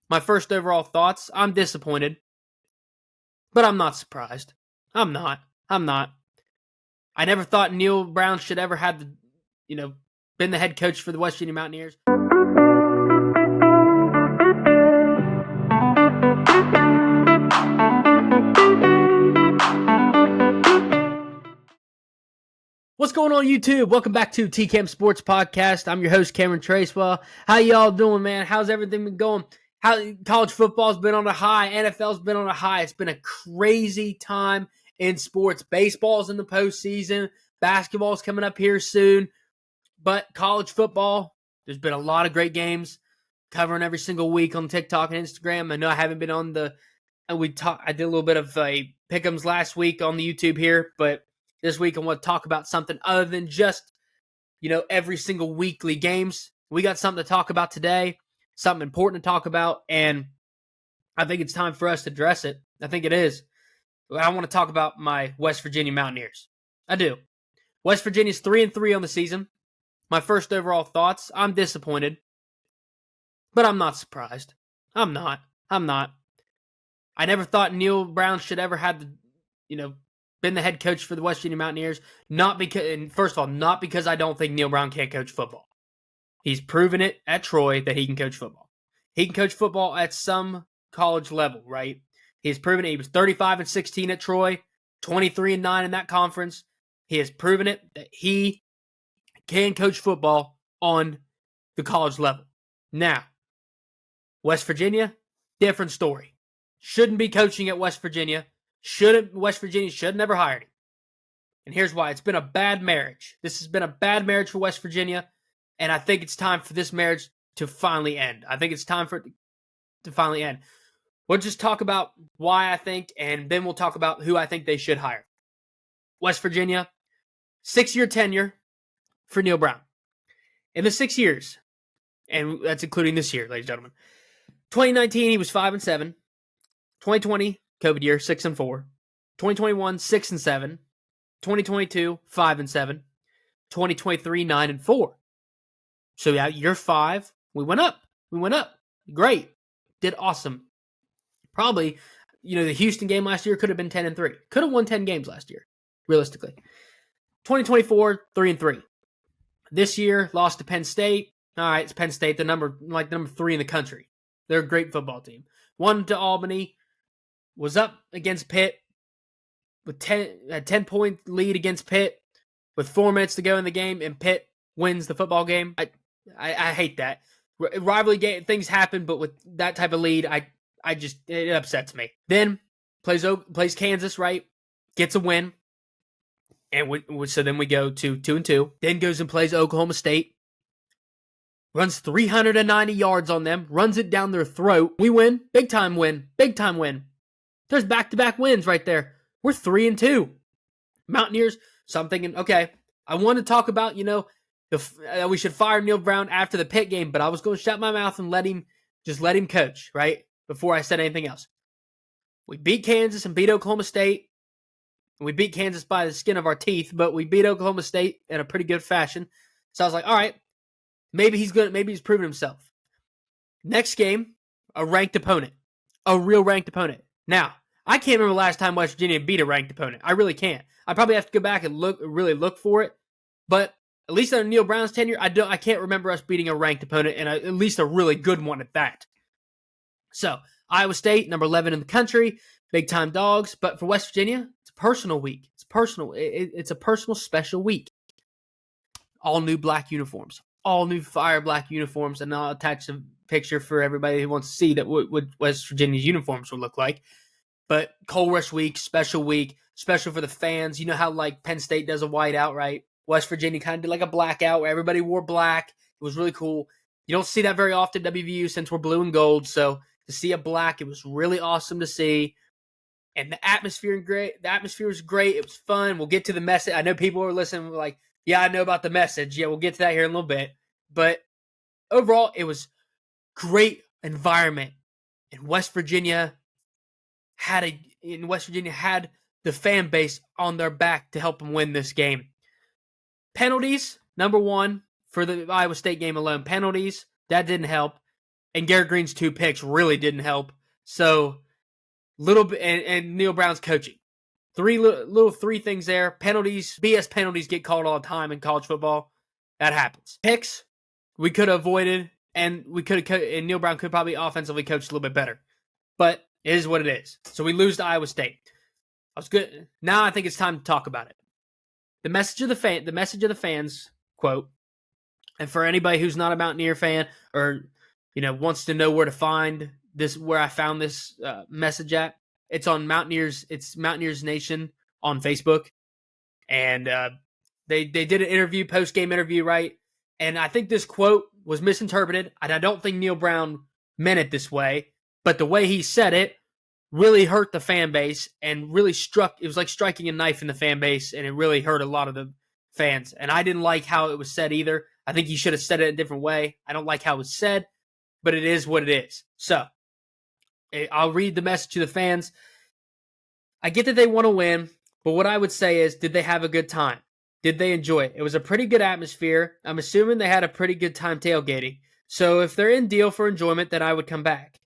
My first overall thoughts, I'm disappointed, but I'm not surprised. I'm not. I never thought Neil Brown should ever have been the head coach for the West Virginia Mountaineers. What's going on, YouTube? Welcome back to TCAM Sports Podcast. I'm your host, Cameron Tracewell. How y'all doing, man? How's everything been going? How college football's been on a high. NFL's been on a high. It's been a crazy time in sports. Baseball's in the postseason. Basketball's coming up here soon. But college football, there's been a lot of great games covering every single week on TikTok and Instagram. I know I haven't been on I did a little bit of pick'ems last week on the YouTube here, but this week I want to talk about something other than just, every single weekly games. We got something to talk about today, something important to talk about, and I think it's time for us to address it. I think it is. I want to talk about my West Virginia Mountaineers. I do. West Virginia's 3-3 on the season. My first overall thoughts, I'm disappointed, but I'm not surprised. I'm not. I never thought Neil Brown should ever have been the head coach for the West Virginia Mountaineers. Not because I don't think Neil Brown can't coach football. He's proven it at Troy that he can coach football. He can coach football at some college level, right? He's proven it. He was 35-16 at Troy, 23-9 in that conference. He has proven it that he can coach football on the college level. Now, West Virginia, different story. Shouldn't be coaching at West Virginia. West Virginia should have never hired him. And here's why. It's been a bad marriage. This has been a bad marriage for West Virginia, and I think it's time for this marriage to finally end. I think it's time for it to finally end. We'll just talk about why I think, and then we'll talk about who I think they should hire. West Virginia, 6-year tenure for Neil Brown. In the 6 years, and that's including this year, ladies and gentlemen. 2019, he was 5-7. 2020, COVID year, 6-4. 2021, 6-7. 2022, 5-7. 2023, 9-4. So yeah, year 5, we went up. Great. Did awesome. Probably, the Houston game last year could have been 10-3. Could have won 10 games last year, realistically. 2024, 3-3. This year, lost to Penn State. All right, it's Penn State, the number 3 in the country. They're a great football team. Won to Albany. Was up against Pitt with a 10-point lead against Pitt with 4 minutes to go in the game, and Pitt wins the football game. I hate that. Rivalry game, things happen, but with that type of lead, it upsets me. Then plays Kansas, right? Gets a win, and so then we go to 2-2. Then goes and plays Oklahoma State. Runs 390 yards on them. Runs it down their throat. We win. Big time win. There's back-to-back wins right there. We're 3-2. Mountaineers, okay, I want to talk about, we should fire Neil Brown after the Pitt game, but I was going to shut my mouth and let him coach, right? Before I said anything else. We beat Kansas and beat Oklahoma State. We beat Kansas by the skin of our teeth, but we beat Oklahoma State in a pretty good fashion. So I was like, all right, maybe he's proven himself. Next game, a ranked opponent. A real ranked opponent. Now, I can't remember the last time West Virginia beat a ranked opponent. I really can't. I probably have to go back and really look for it. But at least under Neil Brown's tenure, I can't remember us beating a ranked opponent, and at least a really good one at that. So, Iowa State, number 11 in the country, big-time dogs. But for West Virginia, it's a personal week. It's personal. It's a personal, special week. All new black uniforms. All new fire black uniforms. And I'll attach a picture for everybody who wants to see that what West Virginia's uniforms will look like. But Coal Rush week, special for the fans. You know how Penn State does a whiteout, right? West Virginia kind of did like a blackout where everybody wore black. It was really cool. You don't see that very often at WVU since we're blue and gold. So to see a black, it was really awesome to see. And the atmosphere was great. It was fun. We'll get to the message. I know people are listening like, yeah, I know about the message. Yeah, we'll get to that here in a little bit. But overall, it was great environment. And West Virginia had the fan base on their back to help them win this game. Penalties, number 1 for the Iowa State game alone. Penalties, that didn't help. And Garrett Green's 2 picks really didn't help. So, little bit, and Neal Brown's coaching. Three things there. Penalties, BS penalties get called all the time in college football. That happens. Picks, we could have avoided, and and Neal Brown could probably offensively coach a little bit better. But it is what it is. So we lose to Iowa State. I was good. Now I think it's time to talk about it. The message of the fans, quote, and for anybody who's not a Mountaineer fan or wants to know where to find this, where I found this message at, it's on Mountaineers. It's Mountaineers Nation on Facebook, and they did an interview, post game interview, right? And I think this quote was misinterpreted, and I don't think Neal Brown meant it this way, but the way he said it really hurt the fan base and really it was like striking a knife in the fan base, and it really hurt a lot of the fans. And I didn't like how it was said either. I think he should have said it a different way. I don't like how it was said, but it is what it is. So I'll read the message to the fans. I get that they want to win, but what I would say is, did they have a good time? Did they enjoy it? It was a pretty good atmosphere. I'm assuming they had a pretty good time tailgating. So if they're in deal for enjoyment, then I would come back.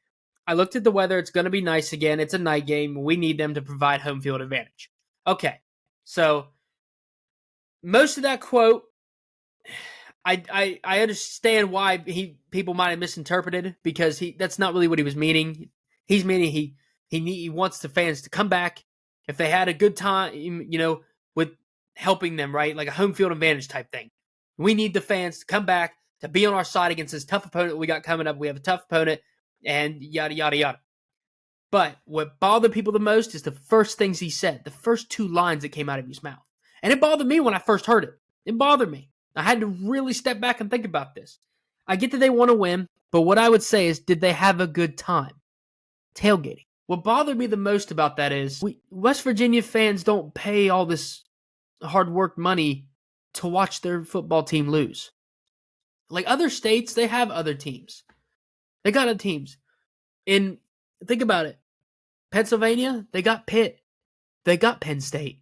I looked at the weather. It's going to be nice again. It's a night game. We need them to provide home field advantage. Okay, so most of that quote, I understand why people might have misinterpreted, because that's not really what he was meaning. He's meaning he wants the fans to come back if they had a good time, with helping them, right? Like a home field advantage type thing. We need the fans to come back to be on our side against this tough opponent we got coming up. We have a tough opponent, and yada, yada, yada. But what bothered people the most is the first things he said, the first 2 lines that came out of his mouth. And it bothered me when I first heard it. It bothered me. I had to really step back and think about this. I get that they want to win, but what I would say is, did they have a good time tailgating? What bothered me the most about that is West Virginia fans don't pay all this hard work money to watch their football team lose. Like other states, they have other teams. They got other teams. Think about it. Pennsylvania, they got Pitt. They got Penn State.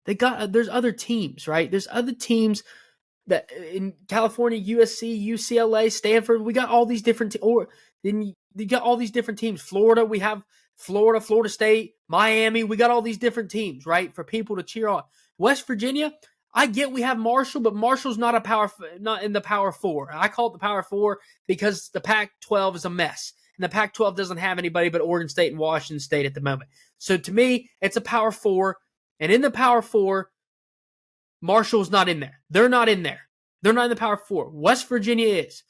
There's other teams, right? There's other teams that in California, USC, UCLA, Stanford, we got all these different then you got all these different teams. Florida, we have Florida State, Miami, we got all these different teams, right? For people to cheer on. West Virginia, I get we have Marshall, but Marshall's not in the Power 4. I call it the Power 4 because the Pac-12 is a mess. And the Pac-12 doesn't have anybody but Oregon State and Washington State at the moment. So to me, it's a Power 4. And in the Power 4, Marshall's not in there. They're not in there. They're not in the Power 4. West Virginia is.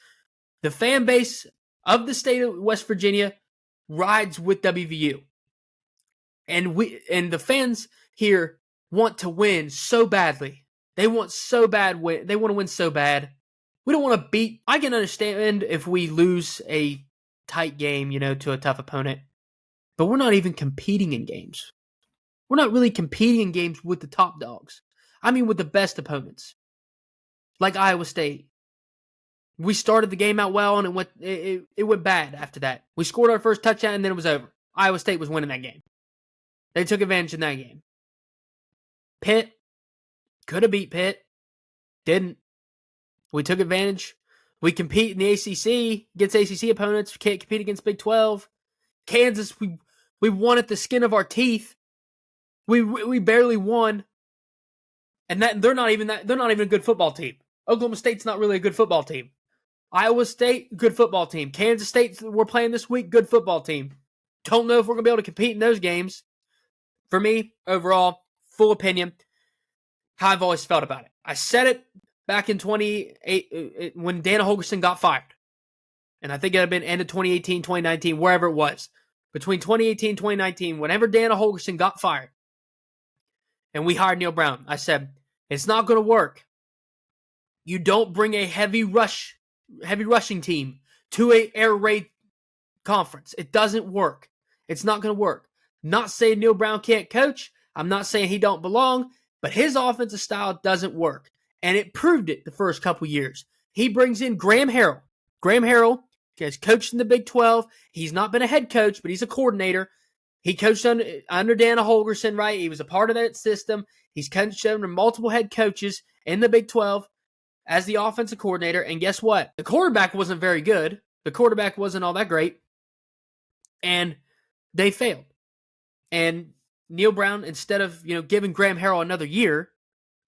The fan base of the state of West Virginia rides with WVU. And the fans here want to win so badly. They want so bad win. They want to win so bad. We don't want to beat. I can understand if we lose a tight game, to a tough opponent. But we're not even competing in games. We're not really competing in games with the top dogs. I mean, with the best opponents. Like Iowa State. We started the game out well, and it went bad after that. We scored our first touchdown, and then it was over. Iowa State was winning that game. They took advantage in that game. Pitt could have beat Pitt. Didn't. We took advantage. We compete in the ACC against ACC opponents. We can't compete against Big 12. Kansas, we won at the skin of our teeth. We barely won, and they're not even a good football team. Oklahoma State's not really a good football team. Iowa State, good football team. Kansas State, we're playing this week, good football team. Don't know if we're gonna be able to compete in those games. For me, overall, full opinion, how I've always felt about it. I said it back in 2008 when Dana Holgorsen got fired, and I think it had been end of 2018, 2019, wherever it was. Between 2018 and 2019, whenever Dana Holgorsen got fired, and we hired Neal Brown, I said, it's not going to work. You don't bring a heavy rushing team to a air raid conference. It doesn't work. It's not going to work. Not saying Neal Brown can't coach. I'm not saying he don't belong, but his offensive style doesn't work. And it proved it the first couple years. He brings in Graham Harrell. Graham Harrell has coached in the Big 12. He's not been a head coach, but he's a coordinator. He coached under Dana Holgorsen, right? He was a part of that system. He's coached under multiple head coaches in the Big 12 as the offensive coordinator. And guess what? The quarterback wasn't very good, The quarterback wasn't all that great, and they failed. And Neal Brown, instead of giving Graham Harrell another year,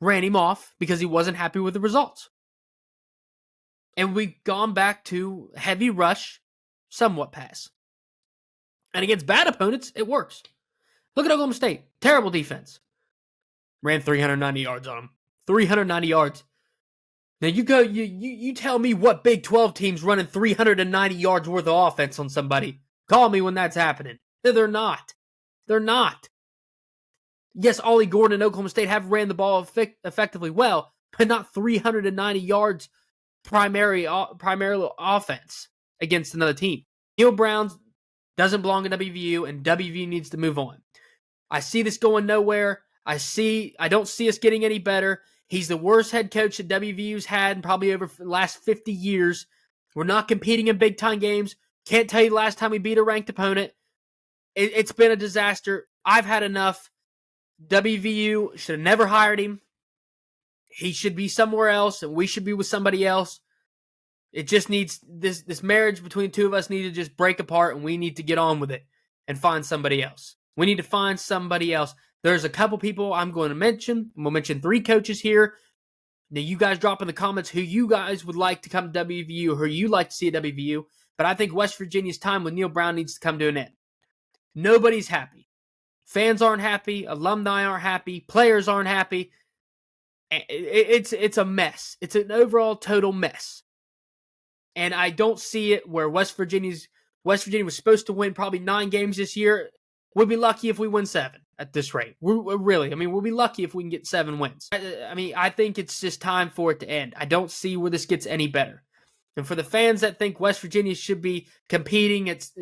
ran him off because he wasn't happy with the results. And we've gone back to heavy rush, somewhat pass. And against bad opponents, it works. Look at Oklahoma State. Terrible defense. Ran 390 yards on them. 390 yards. Now you tell me what Big 12 team's running 390 yards worth of offense on somebody. Call me when that's happening. They're not. They're not. Yes, Ollie Gordon and Oklahoma State have ran the ball effectively well, but not 390 yards primarily offense against another team. Neal Brown doesn't belong in WVU, and WVU needs to move on. I see this going nowhere. I don't see us getting any better. He's the worst head coach that WVU's had in probably over the last 50 years. We're not competing in big-time games. Can't tell you the last time we beat a ranked opponent. It's been a disaster. I've had enough. WVU should have never hired him. He should be somewhere else, and we should be with somebody else. It just needs this marriage between the two of us need to just break apart, and we need to get on with it and find somebody else. We need to find somebody else. There's a couple people I'm going to mention. We'll mention 3 coaches here. Now, you guys drop in the comments who you guys would like to come to WVU or who you like to see at WVU. But I think West Virginia's time with Neal Brown needs to come to an end. Nobody's happy. Fans aren't happy. Alumni aren't happy. Players aren't happy. It's a mess. It's an overall total mess. And I don't see it where West Virginia was supposed to win probably 9 games this year. We'll be lucky if we win 7 at this rate. We'll be lucky if we can get 7 wins. I think it's just time for it to end. I don't see where this gets any better. And for the fans that think West Virginia should be competing, it's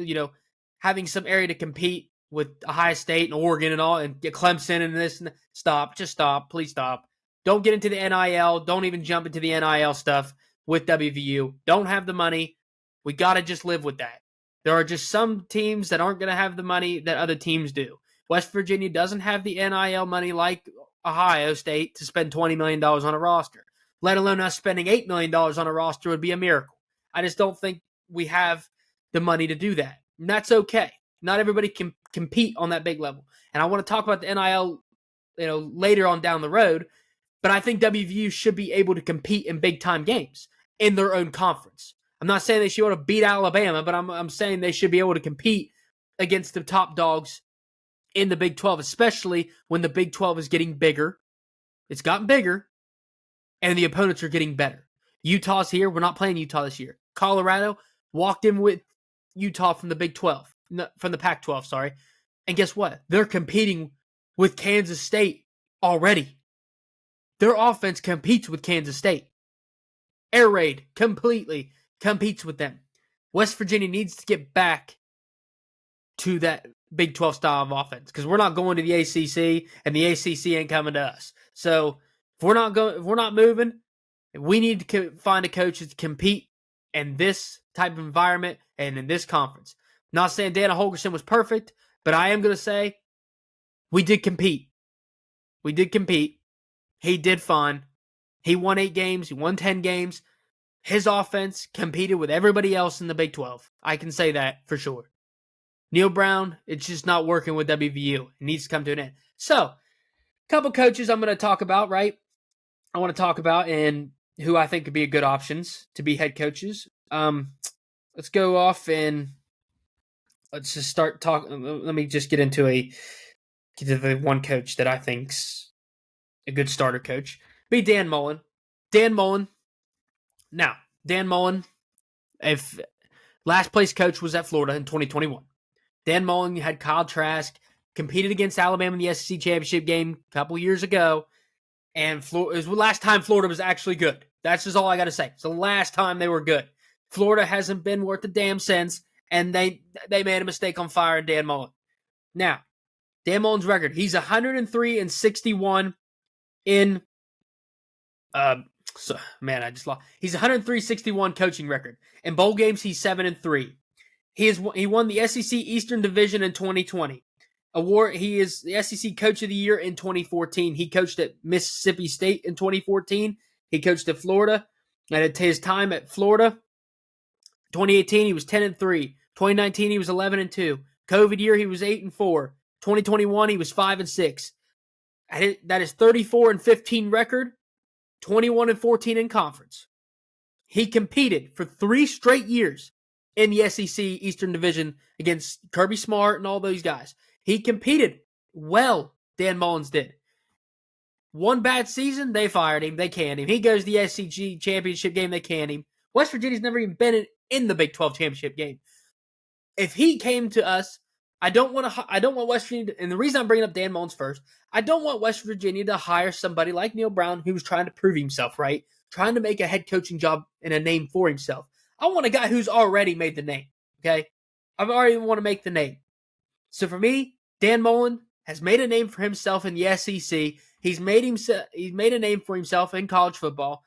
having some area to compete with Ohio State and Oregon and all, and get Clemson and this and that. Stop. Just stop. Please stop. Don't get into the NIL. Don't even jump into the NIL stuff with WVU. Don't have the money. We got to just live with that. There are just some teams that aren't going to have the money that other teams do. West Virginia doesn't have the NIL money like Ohio State to spend $20 million on a roster. Let alone us spending $8 million on a roster would be a miracle. I just don't think we have the money to do that. And that's okay. Not everybody can compete on that big level. And I want to talk about the NIL later on down the road, but I think WVU should be able to compete in big-time games in their own conference. I'm not saying they should be able to beat Alabama, but I'm saying they should be able to compete against the top dogs in the Big 12, especially when the Big 12 is getting bigger. It's gotten bigger, and the opponents are getting better. Utah's here. We're not playing Utah this year. Colorado walked in with Utah from the Big 12, from the Pac-12, sorry. And guess what? They're competing with Kansas State already. Their offense competes with Kansas State. Air Raid completely competes with them. West Virginia needs to get back to that Big 12 style of offense because we're not going to the ACC and the ACC ain't coming to us. So if we're not moving, we need to find a coach to compete in this type of environment and in this conference. Not saying Dana Holgorsen was perfect, but I am going to say we did compete. We did compete. He did fine. He won 8 games. He won 10 games. His offense competed with everybody else in the Big 12. I can say that for sure. Neal Brown, it's just not working with WVU. It needs to come to an end. So, a couple coaches I'm going to talk about, right? I want to talk about and who I think could be good options to be head coaches. Let's go off and let's just start talking. Let me just get into the one coach that I think's a good starter coach. Be Dan Mullen. Dan Mullen. Now, Dan Mullen, if last place coach was at Florida in 2021. Dan Mullen had Kyle Trask, competed against Alabama in the SEC championship game a couple years ago, and it was the last time Florida was actually good. That's just all I got to say. It's the last time they were good. Florida hasn't been worth a damn since, and they made a mistake on firing Dan Mullen. Now, Dan Mullen's record, he's 103-61 in he's 103-61 coaching record. In bowl games, he's 7-3. He won the SEC Eastern Division in 2020. He is the SEC Coach of the Year in 2014. He coached at Mississippi State in 2014. He coached at Florida. And at his time at Florida, 2018, he was 10-3. 2019, he was 11-2. COVID year, he was 8-4. 2021, he was 5-6. That is 34-15 record, 21-14 in conference. He competed for 3 straight years in the SEC Eastern Division against Kirby Smart and all those guys. He competed well, Dan Mullins did. One bad season, they fired him. They canned him. He goes to the SEC championship game, they canned him. West Virginia's never even been in the Big 12 championship game. If he came to us, I don't want West Virginia to, and the reason I'm bringing up Dan Mullins first, I don't want West Virginia to hire somebody like Neal Brown who's trying to prove himself, right? Trying to make a head coaching job and a name for himself. I want a guy who's already made the name, okay? I already want to make the name. So for me, Dan Mullen has made a name for himself in the SEC. He's made a name for himself in college football.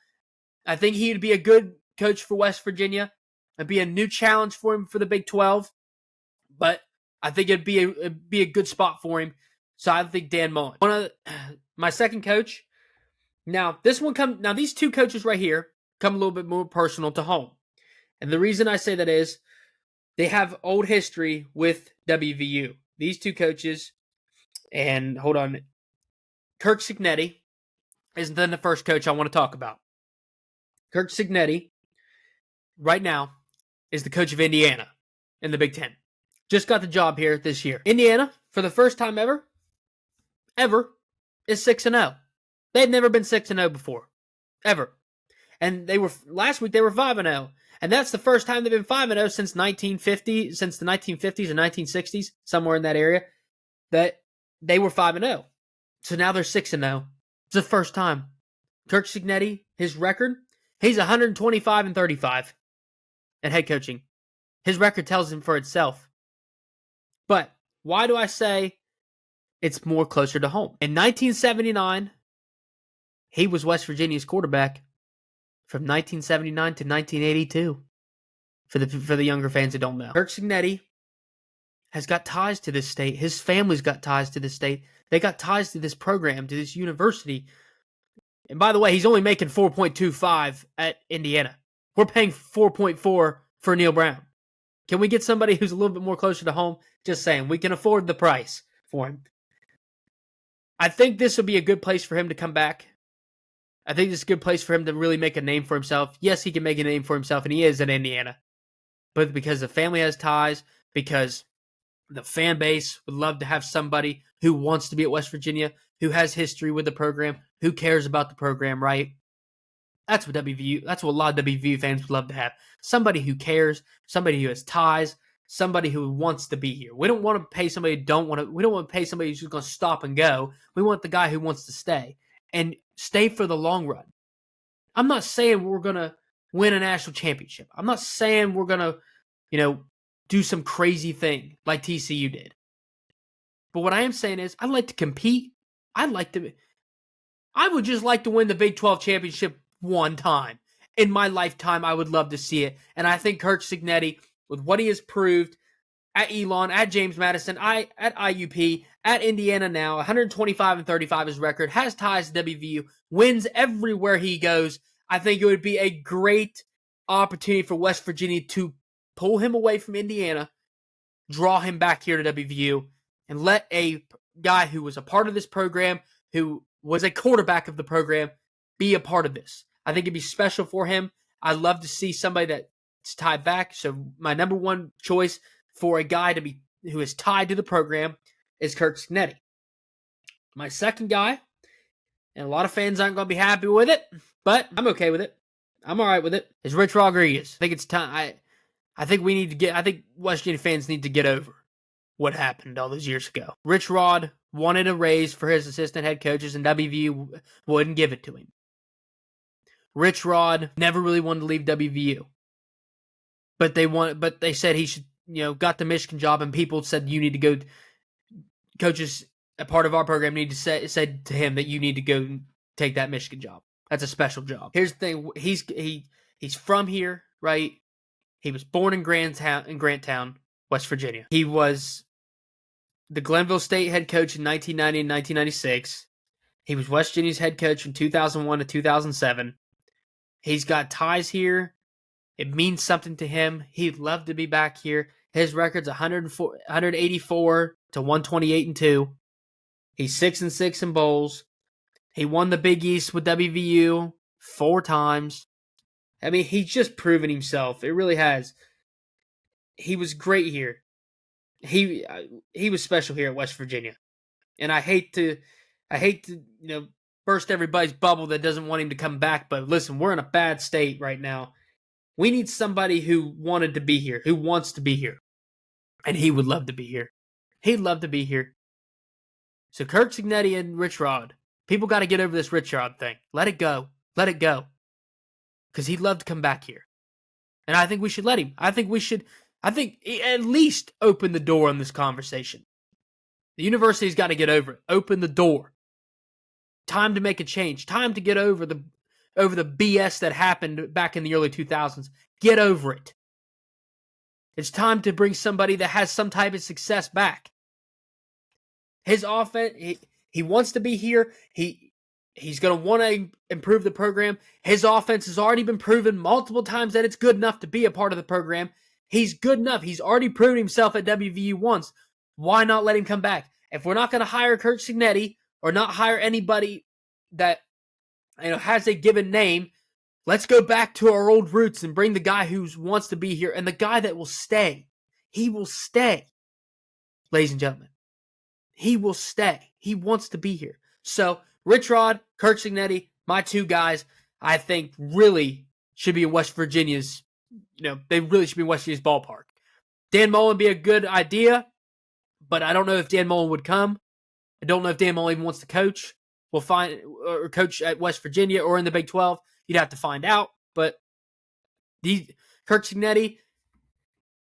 I think he'd be a good coach for West Virginia. It'd be a new challenge for him for the Big 12. But I think it'd be a good spot for him. So I think Dan Mullen. My second coach. Now these two coaches right here come a little bit more personal to home. And the reason I say that is they have old history with WVU. These two coaches, and hold on, Kirk Cignetti isn't then the first coach I want to talk about. Kirk Cignetti, right now, is the coach of Indiana in the Big Ten. Just got the job here this year. Indiana, for the first time ever, is 6-0. They've never been 6-0 before, ever. And last week they were 5-0. And that's the first time they've been 5-0 since the 1950s or 1960s, somewhere in that area, that they were 5-0. So now they're 6-0. It's the first time. Kirk Cignetti, his record, he's 125-35 at head coaching. His record tells him for itself. But why do I say it's more closer to home? In 1979, he was West Virginia's quarterback from 1979 to 1982. For the younger fans that don't know, Kirk Cignetti has got ties to this state. His family's got ties to this state. They got ties to this program, to this university. And by the way, he's only making $4.25 at Indiana. We're paying $4.4 for Neal Brown. Can we get somebody who's a little bit more closer to home? Just saying, we can afford the price for him. I think this will be a good place for him to come back. I think this is a good place for him to really make a name for himself. Yes, he can make a name for himself, and he is at Indiana. But because the family has ties, because the fan base would love to have somebody who wants to be at West Virginia, who has history with the program, who cares about the program, right? That's what a lot of WVU fans would love to have. Somebody who cares, somebody who has ties, somebody who wants to be here. We don't want to pay somebody we don't want to pay somebody who's just going to stop and go. We want the guy who wants to stay and stay for the long run. I'm not saying we're going to win a national championship. I'm not saying we're going to, do some crazy thing like TCU did. But what I am saying is I'd like to compete. I would just like to win the Big 12 championship one time. In my lifetime, I would love to see it. And I think Kirk Cignetti, with what he has proved at Elon, at James Madison, at IUP, at Indiana now, 125-35 his record, has ties to WVU, wins everywhere he goes. I think it would be a great opportunity for West Virginia to pull him away from Indiana, draw him back here to WVU, and let a guy who was a part of this program, who was a quarterback of the program, be a part of this. I think it'd be special for him. I'd love to see somebody that's tied back. So my number one choice for a guy who is tied to the program is Kirk Cignetti. My second guy, and a lot of fans aren't going to be happy with it, but I'm okay with it. I'm all right with it. Is Rich Rodriguez. I think it's time. I think West Virginia fans need to get over what happened all those years ago. Rich Rod wanted a raise for his assistant head coaches, and WVU wouldn't give it to him. Rich Rod never really wanted to leave WVU, but they said he should, got the Michigan job, and people said you need to go. Coaches, a part of our program, need to said to him that you need to go take that Michigan job. That's a special job. Here's the thing: he's from here, right? He was born in Grantown, West Virginia. He was the Glenville State head coach in 1990 and 1996. He was West Virginia's head coach from 2001 to 2007. He's got ties here It means something to him. He'd love to be back here. His record's 184 to 128-2. He's 6-6 in bowls. He won the Big East with WVU 4 times. I mean, he's just proven himself. It really has. He was great here. He was special here at West Virginia. And I hate to burst everybody's bubble that doesn't want him to come back, but listen, we're in a bad state right now. We need somebody who wanted to be here, who wants to be here. And he would love to be here. He'd love to be here. So Kirk Cignetti and Rich Rod, people got to get over this Rich Rod thing. Let it go. Let it go. Because he'd love to come back here. And I think we should let him. I think at least open the door on this conversation. The university's got to get over it. Open the door. Time to make a change. Time to get over the BS that happened back in the early 2000s. Get over it. It's time to bring somebody that has some type of success back. His offense, he wants to be here. He's going to want to improve the program. His offense has already been proven multiple times that it's good enough to be a part of the program. He's good enough. He's already proven himself at WVU once. Why not let him come back? If we're not going to hire Kirk Cignetti or not hire anybody that has a given name, let's go back to our old roots and bring the guy who wants to be here and the guy that will stay. He will stay, ladies and gentlemen. He will stay. He wants to be here. So, Rich Rod, Kirk Cignetti, my two guys, I think really should be in West Virginia's, they really should be in West Virginia's ballpark. Dan Mullen would be a good idea, but I don't know if Dan Mullen would come. I don't know if Dan Mullen even wants to coach. We'll find, or coach at West Virginia or in the Big 12. You'd have to find out. But Kirk Cignetti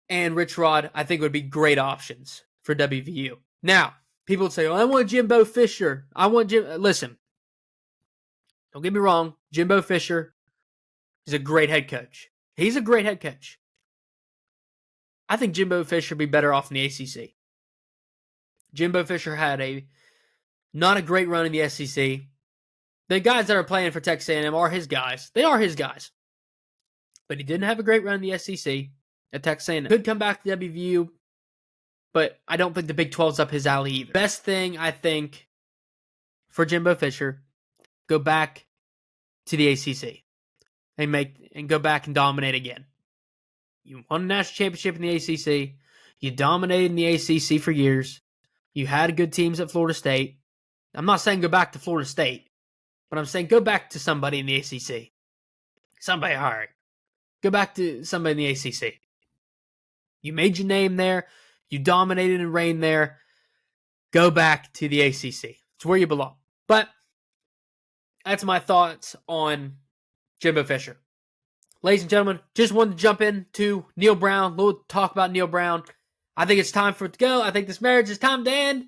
and Rich Rod, I think, would be great options for WVU. Now, people would say, I want Jimbo Fisher. Listen, don't get me wrong. Jimbo Fisher is a great head coach. He's a great head coach. I think Jimbo Fisher would be better off in the ACC. Jimbo Fisher had not a great run in the SEC. The guys that are playing for Texas A&M are his guys. They are his guys. But he didn't have a great run in the SEC at Texas A&M. Could come back to WVU, but I don't think the Big 12's up his alley either. Best thing, I think, for Jimbo Fisher, go back to the ACC and go back and dominate again. You won a national championship in the ACC. You dominated in the ACC for years. You had good teams at Florida State. I'm not saying go back to Florida State, but I'm saying go back to somebody in the ACC. Somebody hiring. Go back to somebody in the ACC. You made your name there. You dominated and reigned there. Go back to the ACC. It's where you belong. But that's my thoughts on Jimbo Fisher. Ladies and gentlemen, just wanted to jump into Neal Brown. A little talk about Neal Brown. I think it's time for it to go. I think this marriage is time to end.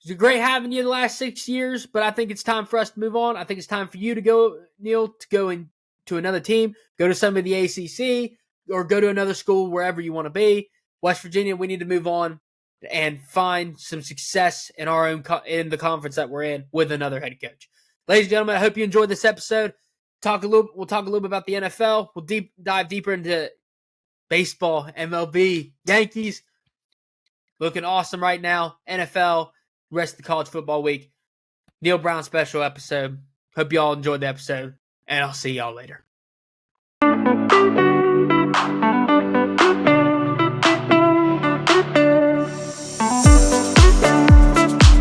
It's great having you the last 6 years, but I think it's time for us to move on. I think it's time for you to go, Neal, to go into another team, go to some of the ACC, or go to another school wherever you want to be. West Virginia, we need to move on and find some success in our own in the conference that we're in with another head coach. Ladies and gentlemen, I hope you enjoyed this episode. We'll talk a little bit about the NFL. We'll dive deeper into baseball, MLB, Yankees. Looking awesome right now. NFL, rest of the college football week. Neal Brown special episode. Hope you all enjoyed the episode, and I'll see y'all later.